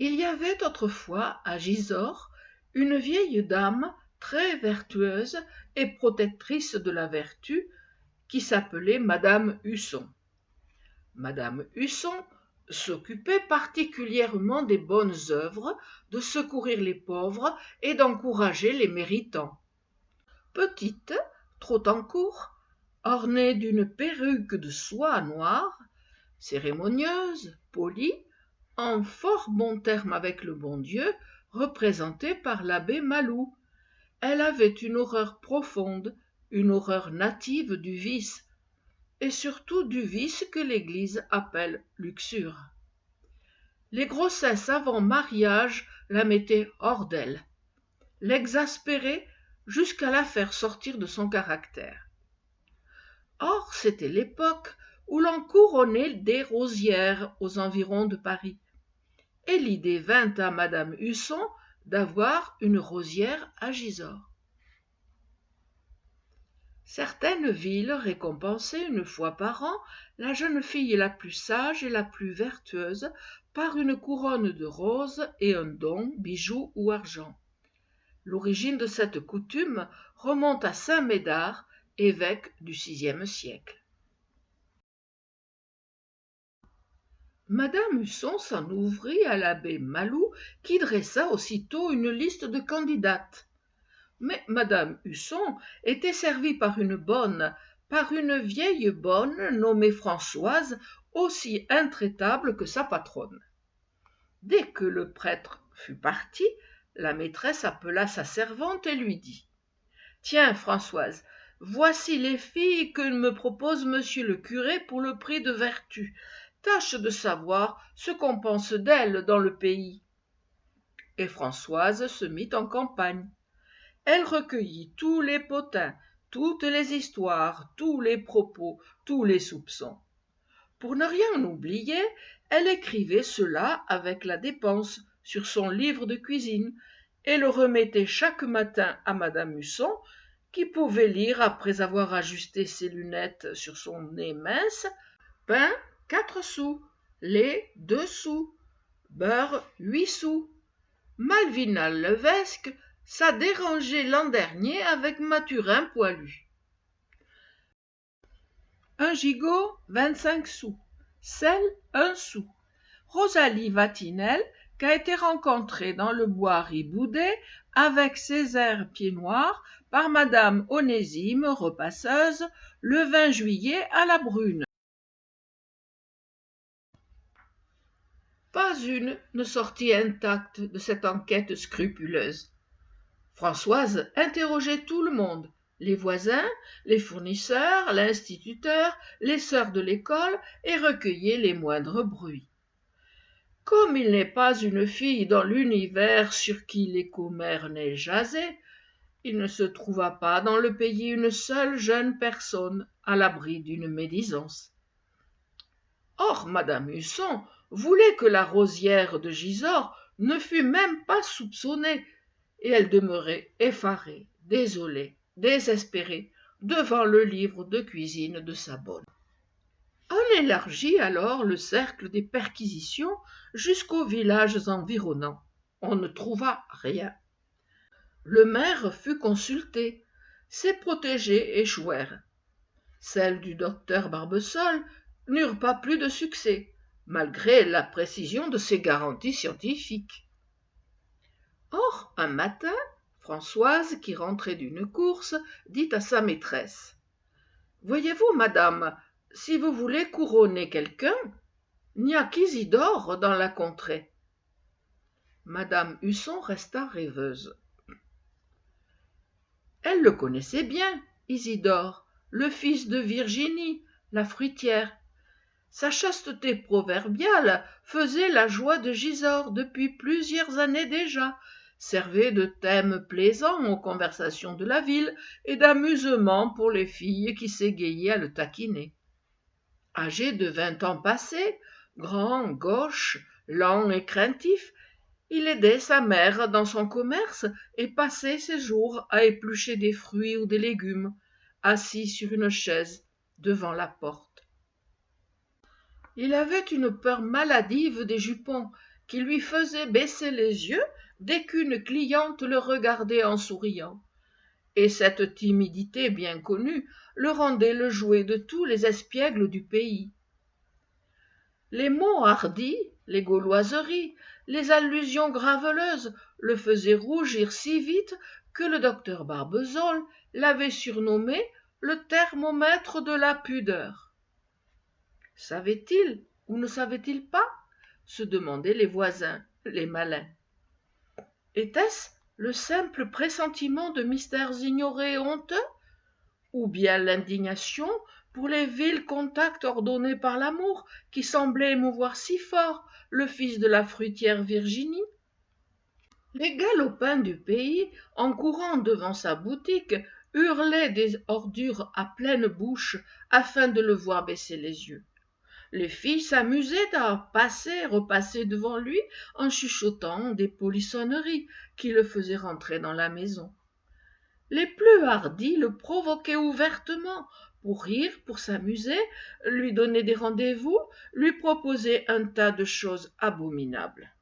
Il y avait autrefois à Gisors une vieille dame très vertueuse et protectrice de la vertu qui s'appelait Madame Husson. Madame Husson s'occupait particulièrement des bonnes œuvres, de secourir les pauvres et d'encourager les méritants. Petite, Trottancourt, ornée d'une perruque de soie noire, cérémonieuse, polie, en fort bon terme avec le bon Dieu, représentée par l'abbé Malou. Elle avait une horreur profonde, une horreur native du vice, et surtout du vice que l'Église appelle luxure. Les grossesses avant mariage la mettaient hors d'elle, l'exaspéraient jusqu'à la faire sortir de son caractère. Or, c'était l'époque où l'on couronnait des rosières aux environs de Paris, et l'idée vint à madame Husson d'avoir une rosière à Gisors. Certaines villes récompensaient une fois par an la jeune fille la plus sage et la plus vertueuse par une couronne de roses et un don, bijoux ou argent. L'origine de cette coutume remonte à saint Médard, évêque du VIe siècle. Madame Husson s'en ouvrit à l'abbé Malou, qui dressa aussitôt une liste de candidates. Mais madame Husson était servie par une vieille bonne nommée Françoise, aussi intraitable que sa patronne. Dès que le prêtre fut parti, la maîtresse appela sa servante et lui dit « Tiens, Françoise, voici les filles que me propose monsieur le curé pour le prix de vertu. Tâche de savoir ce qu'on pense d'elles dans le pays. » Et Françoise se mit en campagne. Elle recueillit tous les potins, toutes les histoires, tous les propos, tous les soupçons. Pour ne rien oublier, elle écrivait cela avec la dépense sur son livre de cuisine et le remettait chaque matin à madame Husson, qui pouvait lire après avoir ajusté ses lunettes sur son nez mince: pain 4 sous, lait 2 sous, beurre 8 sous. Malvina Levesque, ça dérangeait l'an dernier avec Mathurin poilu. Un gigot 25 sous, sel 1 sou. Rosalie Vatinelle, qui a été rencontrée dans le bois Riboudet avec Césaire Pied-Noir par madame Onésime, repasseuse, le 20 juillet à la Brune. Pas une ne sortit intacte de cette enquête scrupuleuse. Françoise interrogeait tout le monde, les voisins, les fournisseurs, l'instituteur, les sœurs de l'école, et recueillait les moindres bruits. Comme il n'est pas une fille dans l'univers sur qui les commères n'aient jasé, il ne se trouva pas dans le pays une seule jeune personne à l'abri d'une médisance. Or madame Husson voulait que la rosière de Gisors ne fût même pas soupçonnée, et elle demeurait effarée, désolée, désespérée devant le livre de cuisine de sa bonne. On élargit alors le cercle des perquisitions jusqu'aux villages environnants. On ne trouva rien. Le maire fut consulté. Ses protégés échouèrent. Celles du docteur Barbesol n'eurent pas plus de succès, malgré la précision de ses garanties scientifiques. Or, un matin, Françoise, qui rentrait d'une course, dit à sa maîtresse: « Voyez-vous, madame, si vous voulez couronner quelqu'un, il n'y a qu'Isidore dans la contrée. » Madame Husson resta rêveuse. Elle le connaissait bien, Isidore, le fils de Virginie, la fruitière. Sa chasteté proverbiale faisait la joie de Gisors depuis plusieurs années déjà, servait de thème plaisant aux conversations de la ville et d'amusement pour les filles qui s'égayaient à le taquiner. Âgé de 20 ans passés, grand, gauche, lent et craintif, il aidait sa mère dans son commerce et passait ses jours à éplucher des fruits ou des légumes, assis sur une chaise devant la porte. Il avait une peur maladive des jupons, qui lui faisait baisser les yeux dès qu'une cliente le regardait en souriant. Et cette timidité bien connue le rendait le jouet de tous les espiègles du pays. Les mots hardis, les gauloiseries, les allusions graveleuses le faisaient rougir si vite que le docteur Barbezole l'avait surnommé le thermomètre de la pudeur. Savait-il ou ne savait-il pas? Se demandaient les voisins, les malins. Était-ce le simple pressentiment de mystères ignorés et honteux, ou bien l'indignation pour les vils contacts ordonnés par l'amour qui semblait émouvoir si fort le fils de la fruitière Virginie? Les galopins du pays, en courant devant sa boutique, hurlaient des ordures à pleine bouche afin de le voir baisser les yeux. Les filles s'amusaient à passer, repasser devant lui en chuchotant des polissonneries qui le faisaient rentrer dans la maison. Les plus hardis le provoquaient ouvertement pour rire, pour s'amuser, lui donner des rendez-vous, lui proposer un tas de choses abominables.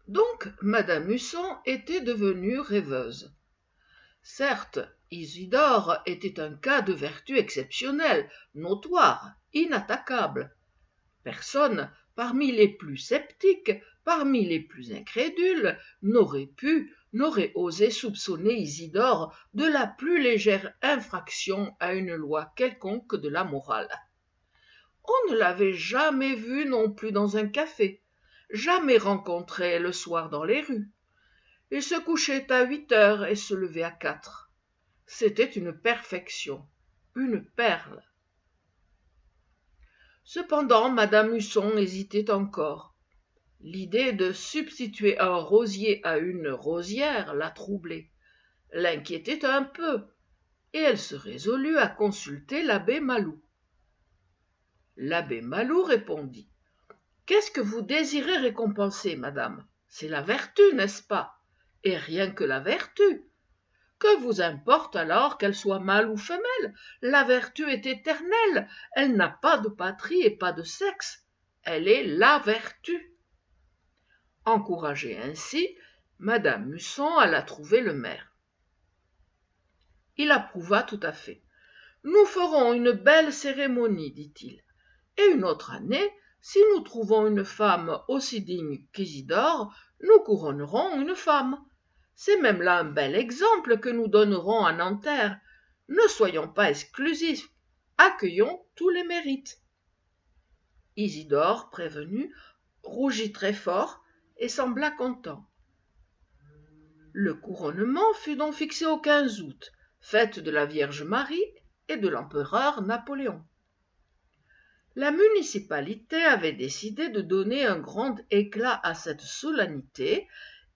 Donc madame Husson était devenue rêveuse. Certes, Isidore était un cas de vertu exceptionnel, notoire, inattaquable. Personne, parmi les plus sceptiques, parmi les plus incrédules, n'aurait osé soupçonner Isidore de la plus légère infraction à une loi quelconque de la morale. On ne l'avait jamais vu non plus dans un café, jamais rencontré le soir dans les rues. Il se couchait à 8 heures et se levait à 4. C'était une perfection, une perle. Cependant, madame Husson hésitait encore. L'idée de substituer un rosier à une rosière la troublait, l'inquiétait un peu, et elle se résolut à consulter l'abbé Malou. L'abbé Malou répondit: « Qu'est-ce que vous désirez récompenser, madame? C'est la vertu, n'est-ce pas? Et rien que la vertu. Que vous importe alors qu'elle soit mâle ou femelle? La vertu est éternelle, elle n'a pas de patrie et pas de sexe. Elle est la vertu. » Encouragée ainsi, madame Husson alla trouver le maire. Il approuva tout à fait. « Nous ferons une belle cérémonie, dit-il. Et une autre année, si nous trouvons une femme aussi digne qu'Isidore, nous couronnerons une femme. C'est même là un bel exemple que nous donnerons à Nanterre. Ne soyons pas exclusifs, accueillons tous les mérites. » Isidore, prévenu, rougit très fort et sembla content. Le couronnement fut donc fixé au 15 août, fête de la Vierge Marie et de l'empereur Napoléon. La municipalité avait décidé de donner un grand éclat à cette solennité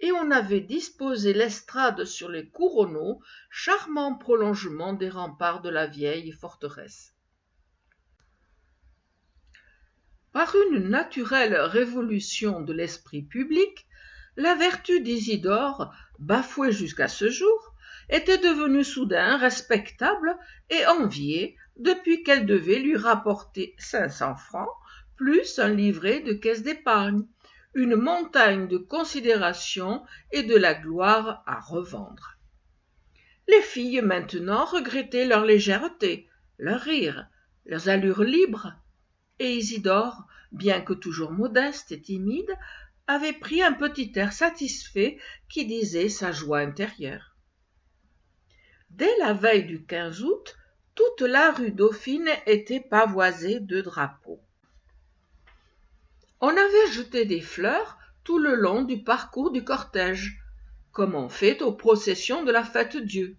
et on avait disposé l'estrade sur les couronneaux, charmant prolongement des remparts de la vieille forteresse. Par une naturelle révolution de l'esprit public, la vertu d'Isidore, bafouée jusqu'à ce jour, était devenue soudain respectable et enviée depuis qu'elle devait lui rapporter 500 francs, plus un livret de caisse d'épargne, une montagne de considération et de la gloire à revendre. Les filles maintenant regrettaient leur légèreté, leur rire, leurs allures libres, et Isidore, bien que toujours modeste et timide, avait pris un petit air satisfait qui disait sa joie intérieure. Dès la veille du 15 août, toute la rue Dauphine était pavoisée de drapeaux. On avait jeté des fleurs tout le long du parcours du cortège, comme on fait aux processions de la Fête-Dieu,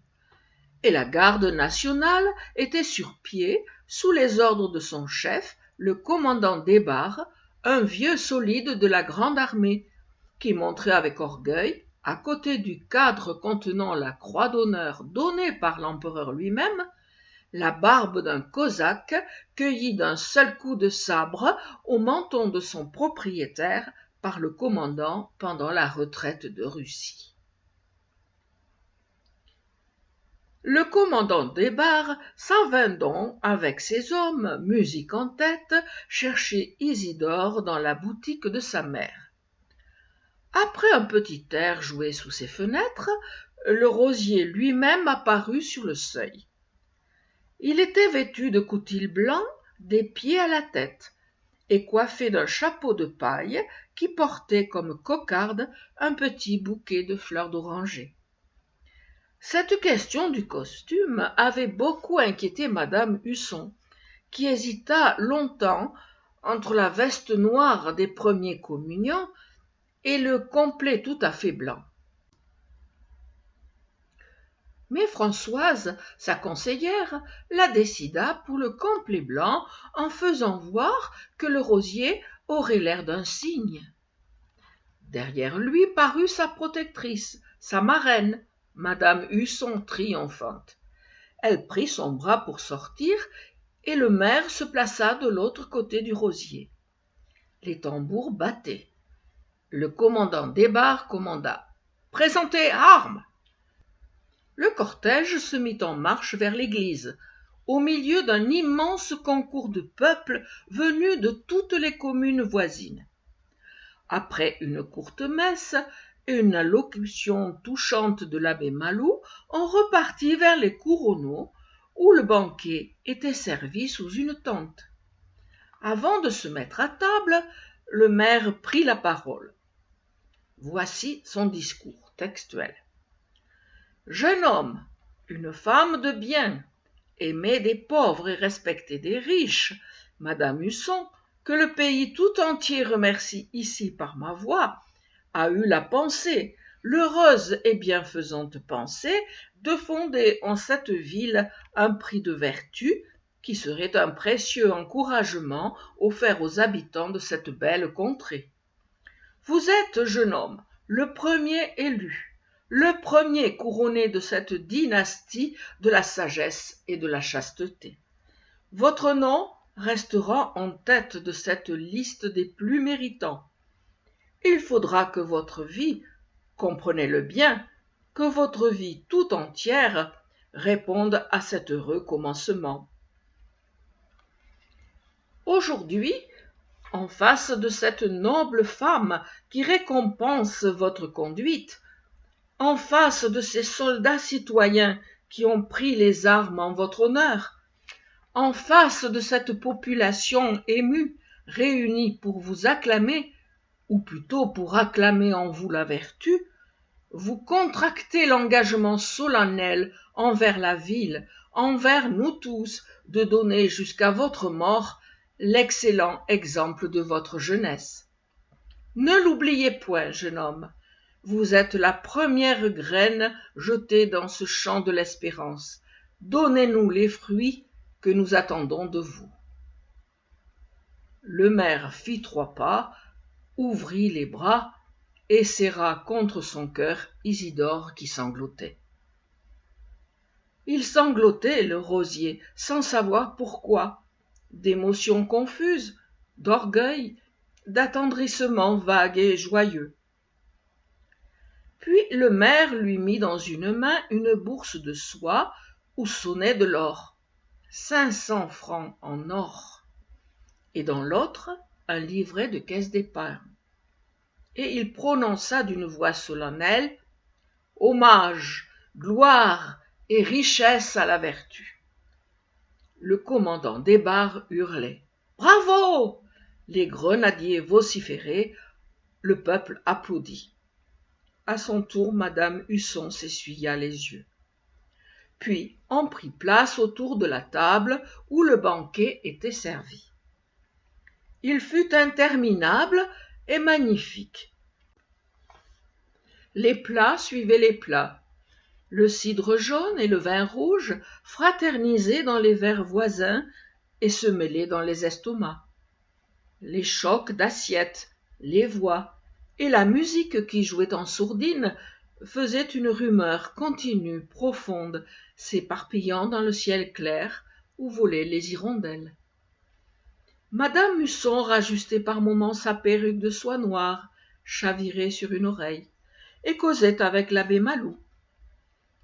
et la garde nationale était sur pied sous les ordres de son chef, le commandant Desbarres, un vieux solide de la grande armée, qui montrait avec orgueil, à côté du cadre contenant la croix d'honneur donnée par l'empereur lui-même, la barbe d'un cosaque cueillie d'un seul coup de sabre au menton de son propriétaire par le commandant pendant la retraite de Russie. Le commandant Desbarres s'en vint donc avec ses hommes, musique en tête, chercher Isidore dans la boutique de sa mère. Après un petit air joué sous ses fenêtres, le rosier lui-même apparut sur le seuil. Il était vêtu de coutil blanc des pieds à la tête et coiffé d'un chapeau de paille qui portait comme cocarde un petit bouquet de fleurs d'oranger. Cette question du costume avait beaucoup inquiété madame Husson, qui hésita longtemps entre la veste noire des premiers communiants et le complet tout à fait blanc. Mais Françoise, sa conseillère, la décida pour le complet blanc en faisant voir que le rosier aurait l'air d'un cygne. Derrière lui parut sa protectrice, sa marraine, madame Husson triomphante. Elle prit son bras pour sortir et le maire se plaça de l'autre côté du rosier. Les tambours battaient. Le commandant des barres commanda « Présentez armes !» Le cortège se mit en marche vers l'église, au milieu d'un immense concours de peuple venu de toutes les communes voisines. Après une courte messe et une allocution touchante de l'abbé Malou, on repartit vers les Couronneaux, où le banquet était servi sous une tente. Avant de se mettre à table, le maire prit la parole. Voici son discours textuel. Jeune homme, une femme de bien, aimée des pauvres et respectée des riches, madame Husson, que le pays tout entier remercie ici par ma voix, a eu la pensée, l'heureuse et bienfaisante pensée, de fonder en cette ville un prix de vertu qui serait un précieux encouragement offert aux habitants de cette belle contrée. Vous êtes, jeune homme, le premier élu, le premier couronné de cette dynastie de la sagesse et de la chasteté. Votre nom restera en tête de cette liste des plus méritants. Il faudra que votre vie, comprenez-le bien, que votre vie tout entière réponde à cet heureux commencement. Aujourd'hui, en face de cette noble femme qui récompense votre conduite, en face de ces soldats citoyens qui ont pris les armes en votre honneur, en face de cette population émue réunie pour vous acclamer, ou plutôt pour acclamer en vous la vertu, vous contractez l'engagement solennel envers la ville, envers nous tous, de donner jusqu'à votre mort l'excellent exemple de votre jeunesse. Ne l'oubliez point, jeune homme, vous êtes la première graine jetée dans ce champ de l'espérance. Donnez-nous les fruits que nous attendons de vous. Le maire fit 3 pas, ouvrit les bras et serra contre son cœur Isidore qui sanglotait. Il sanglotait, le rosier, sans savoir pourquoi, d'émotions confuses, d'orgueil, d'attendrissement vague et joyeux. Puis le maire lui mit dans une main une bourse de soie où sonnait de l'or, 500 francs en or, et dans l'autre un livret de caisse d'épargne. Et il prononça d'une voix solennelle « Hommage, gloire et richesse à la vertu !» Le commandant des barres hurlait « Bravo !» Les grenadiers vociféraient, le peuple applaudit. À son tour, madame Husson s'essuya les yeux. Puis on prit place autour de la table où le banquet était servi. Il fut interminable et magnifique. Les plats suivaient les plats. Le cidre jaune et le vin rouge fraternisaient dans les verres voisins et se mêlaient dans les estomacs. Les chocs d'assiettes, les voix et la musique qui jouait en sourdine faisaient une rumeur continue, profonde, s'éparpillant dans le ciel clair où volaient les hirondelles. Madame Husson rajustait par moments sa perruque de soie noire, chavirée sur une oreille, et causait avec l'abbé Malou.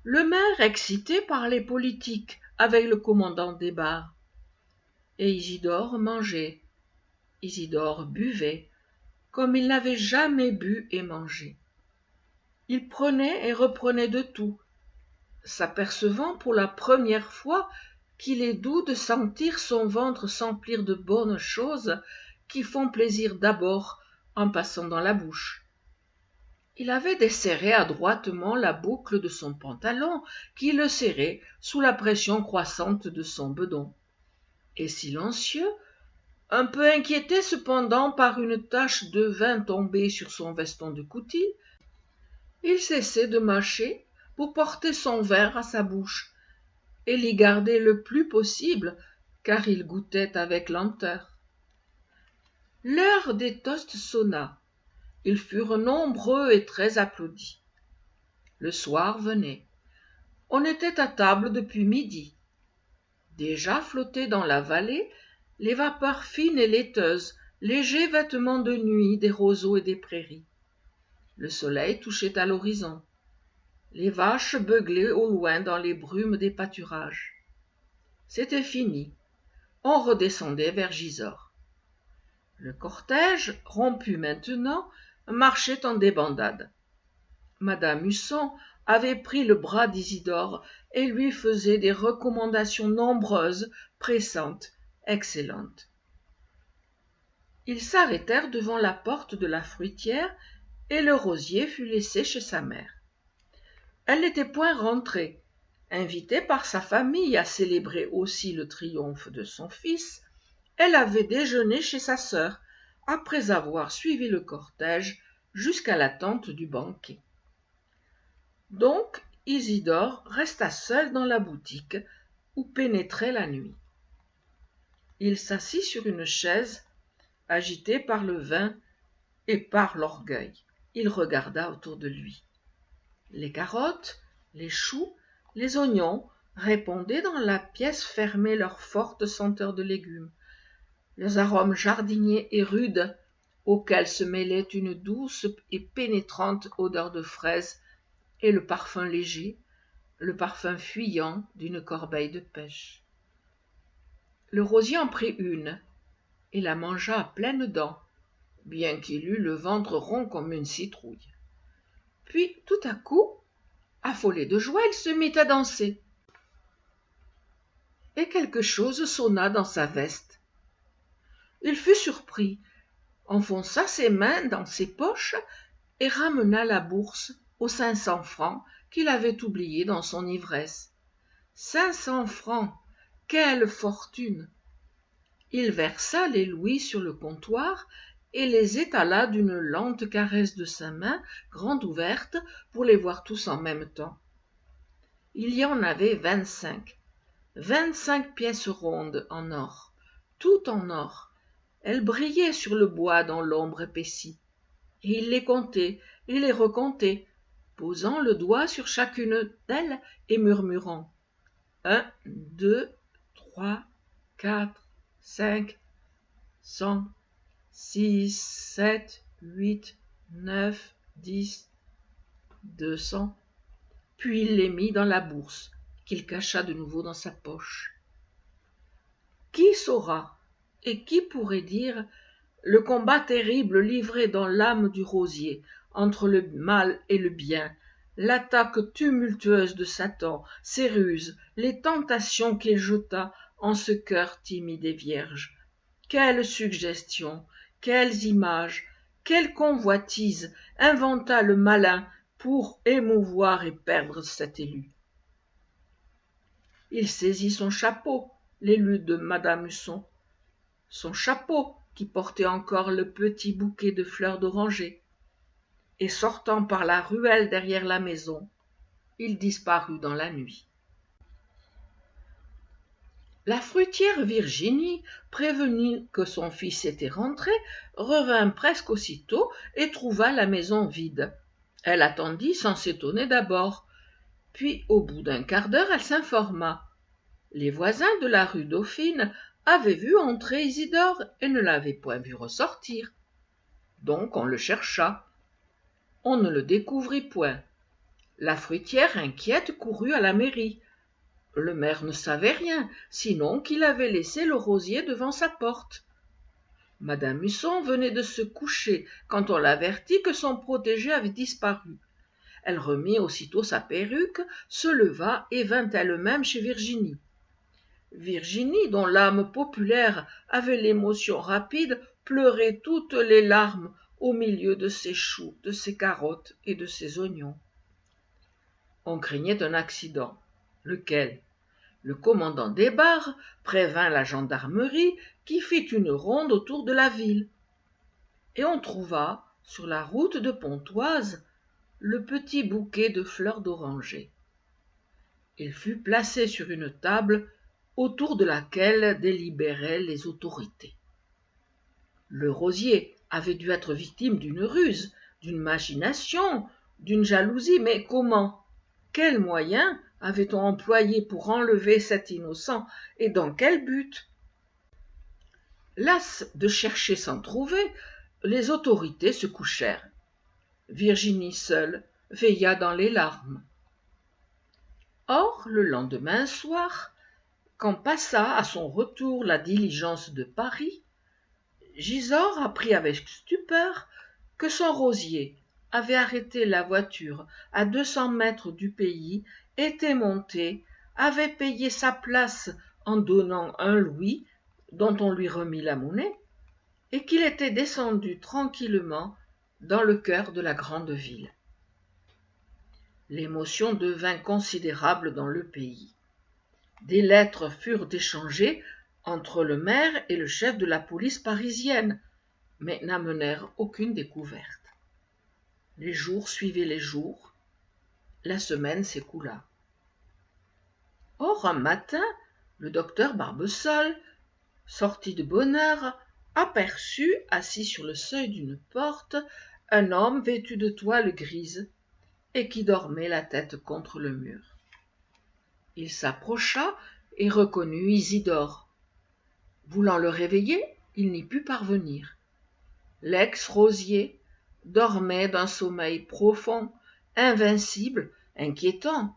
Le maire excité parlait politique avec le commandant des barres. Et Isidore mangeait, Isidore buvait, comme il n'avait jamais bu et mangé. Il prenait et reprenait de tout, s'apercevant pour la première fois qu'il est doux de sentir son ventre s'emplir de bonnes choses qui font plaisir d'abord en passant dans la bouche. Il avait desserré adroitement la boucle de son pantalon qui le serrait sous la pression croissante de son bedon. Et silencieux, un peu inquiété cependant par une tache de vin tombée sur son veston de coutil, il cessait de mâcher pour porter son verre à sa bouche et l'y garder le plus possible, car il goûtait avec lenteur. L'heure des toasts sonna. Ils furent nombreux et très applaudis. Le soir venait. On était à table depuis midi. Déjà flottaient dans la vallée les vapeurs fines et laiteuses, légers vêtements de nuit des roseaux et des prairies. Le soleil touchait à l'horizon. Les vaches beuglaient au loin dans les brumes des pâturages. C'était fini. On redescendait vers Gisors. Le cortège, rompu maintenant, marchait en débandade. Madame Husson avait pris le bras d'Isidore et lui faisait des recommandations nombreuses, pressantes, excellentes. Ils s'arrêtèrent devant la porte de la fruitière et le rosier fut laissé chez sa mère. Elle n'était point rentrée. Invitée par sa famille à célébrer aussi le triomphe de son fils, elle avait déjeuné chez sa sœur, après avoir suivi le cortège jusqu'à la tente du banquet. Donc Isidore resta seul dans la boutique où pénétrait la nuit. Il s'assit sur une chaise, agité par le vin et par l'orgueil. Il regarda autour de lui. Les carottes, les choux, les oignons répandaient dans la pièce fermée leur forte senteur de légumes, leurs arômes jardiniers et rudes, auxquels se mêlait une douce et pénétrante odeur de fraises et le parfum léger, le parfum fuyant d'une corbeille de pêche. Le rosier en prit une et la mangea à pleines dents, bien qu'il eût le ventre rond comme une citrouille. Puis, tout à coup, affolé de joie, il se mit à danser. Et quelque chose sonna dans sa veste. Il fut surpris, enfonça ses mains dans ses poches et ramena la bourse aux 500 francs qu'il avait oubliés dans son ivresse. 500 francs! Quelle fortune! Il versa les louis sur le comptoir et les étala d'une lente caresse de sa main grande ouverte pour les voir tous en même temps. Il y en avait 25. 25 pièces rondes en or, toutes en or. Elles brillaient sur le bois dans l'ombre épaissie. Et il les comptait et les recomptait, posant le doigt sur chacune d'elles et murmurant 1, 2, 3, 4, 5, 100, 6, 7, 8, 9, 10, 200. Puis il les mit dans la bourse, qu'il cacha de nouveau dans sa poche. Qui saura, et qui pourrait dire le combat terrible livré dans l'âme du rosier entre le mal et le bien, l'attaque tumultueuse de Satan, ses ruses, les tentations qu'il jeta en ce cœur timide et vierge. Quelles suggestions, quelles images, quelles convoitises inventa le malin pour émouvoir et perdre cet élu. Il saisit son chapeau, l'élu de Madame Husson, son chapeau qui portait encore le petit bouquet de fleurs d'oranger, et sortant par la ruelle derrière la maison, il disparut dans la nuit. La fruitière Virginie, prévenue que son fils était rentré, revint presque aussitôt et trouva la maison vide. Elle attendit sans s'étonner d'abord, puis au bout d'un quart d'heure elle s'informa. Les voisins de la rue Dauphine avaient vu entrer Isidore et ne l'avaient point vu ressortir. Donc on le chercha. On ne le découvrit point. La fruitière inquiète courut à la mairie. Le maire ne savait rien, sinon qu'il avait laissé le rosier devant sa porte. Madame Husson venait de se coucher quand on l'avertit que son protégé avait disparu. Elle remit aussitôt sa perruque, se leva et vint elle-même chez Virginie. Virginie, dont l'âme populaire avait l'émotion rapide, pleurait toutes les larmes au milieu de ses choux, de ses carottes et de ses oignons. On craignait un accident. Lequel? Le commandant des bars prévint la gendarmerie qui fit une ronde autour de la ville. Et on trouva, sur la route de Pontoise, le petit bouquet de fleurs d'oranger. Il fut placé sur une table autour de laquelle délibéraient les autorités. Le rosier avait dû être victime d'une ruse, d'une machination, d'une jalousie, mais comment? Quels moyens avait-on employé pour enlever cet innocent et dans quel but? Las de chercher sans trouver, les autorités se couchèrent. Virginie seule veilla dans les larmes. Or, le lendemain soir, quand passa à son retour la diligence de Paris, Gisors apprit avec stupeur que son rosier avait arrêté la voiture à 200 mètres du pays, était monté, avait payé sa place en donnant un louis dont on lui remit la monnaie, et qu'il était descendu tranquillement dans le cœur de la grande ville. L'émotion devint considérable dans le pays. Des lettres furent échangées entre le maire et le chef de la police parisienne, mais n'amenèrent aucune découverte. Les jours suivaient les jours, la semaine s'écoula. Or, un matin, le docteur Barbesol, sorti de bonne heure, aperçut, assis sur le seuil d'une porte, un homme vêtu de toile grise et qui dormait la tête contre le mur. Il s'approcha et reconnut Isidore. Voulant le réveiller, il n'y put parvenir. L'ex-rosier dormait d'un sommeil profond, invincible, inquiétant,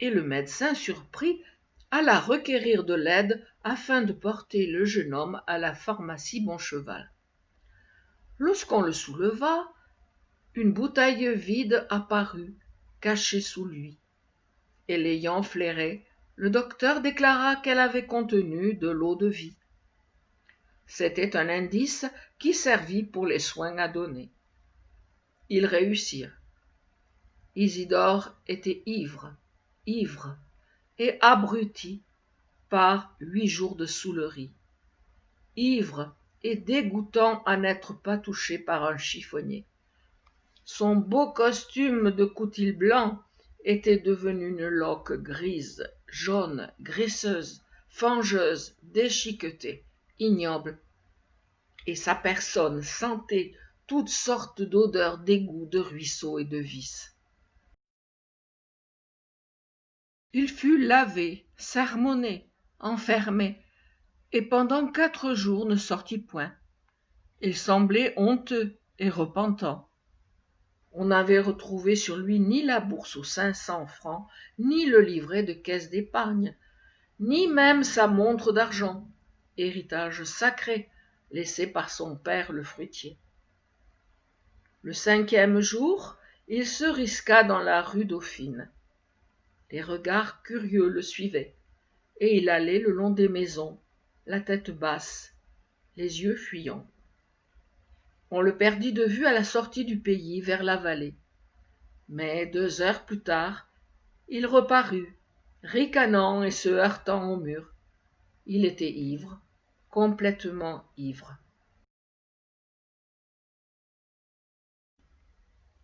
et le médecin surpris alla requérir de l'aide afin de porter le jeune homme à la pharmacie Boncheval. Lorsqu'on le souleva, une bouteille vide apparut, cachée sous lui, et l'ayant flairée, le docteur déclara qu'elle avait contenu de l'eau de vie. C'était un indice qui servit pour les soins à donner. Ils réussirent. Isidore était ivre et abruti par 8 jours de saoulerie. Ivre et dégoûtant à n'être pas touché par un chiffonnier. Son beau costume de coutil blanc était devenu une loque grise, jaune, graisseuse, fangeuse, déchiquetée, ignoble, et sa personne sentait toutes sortes d'odeurs d'égout, de ruisseaux et de vices. Il fut lavé, sermonné, enfermé, et pendant 4 jours ne sortit point. Il semblait honteux et repentant. On n'avait retrouvé sur lui ni la bourse aux 500 francs, ni le livret de caisse d'épargne, ni même sa montre d'argent, héritage sacré laissé par son père le fruitier. Le 5e jour, il se risqua dans la rue Dauphine. Les regards curieux le suivaient, et il allait le long des maisons, la tête basse, les yeux fuyants. On le perdit de vue à la sortie du pays, vers la vallée. Mais 2 heures plus tard, il reparut, ricanant et se heurtant au mur. Il était ivre, complètement ivre.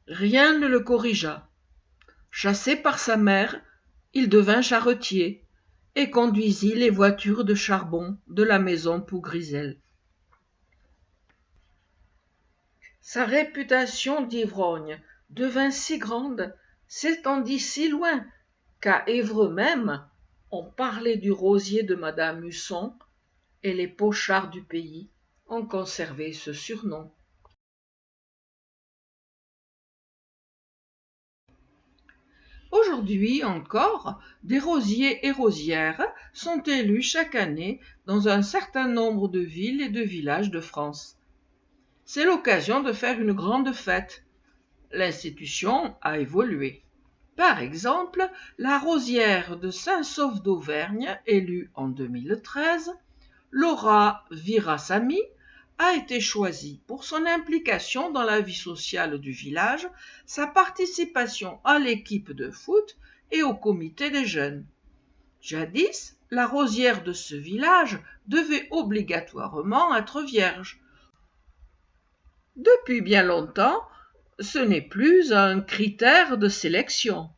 Rien ne le corrigea. Chassé par sa mère, il devint charretier et conduisit les voitures de charbon de la maison Pougrisel. Sa réputation d'ivrogne devint si grande, s'étendit si loin, qu'à Évreux même, on parlait du rosier de madame Husson, et les pochards du pays ont conservé ce surnom. Aujourd'hui encore, des rosiers et rosières sont élus chaque année dans un certain nombre de villes et de villages de France. C'est l'occasion de faire une grande fête. L'institution a évolué. Par exemple, la Rosière de Saint-Sauf d'Auvergne, élue en 2013, Laura Virasamy, a été choisie pour son implication dans la vie sociale du village, sa participation à l'équipe de foot et au comité des jeunes. Jadis, la rosière de ce village devait obligatoirement être vierge. Depuis bien longtemps, ce n'est plus un critère de sélection.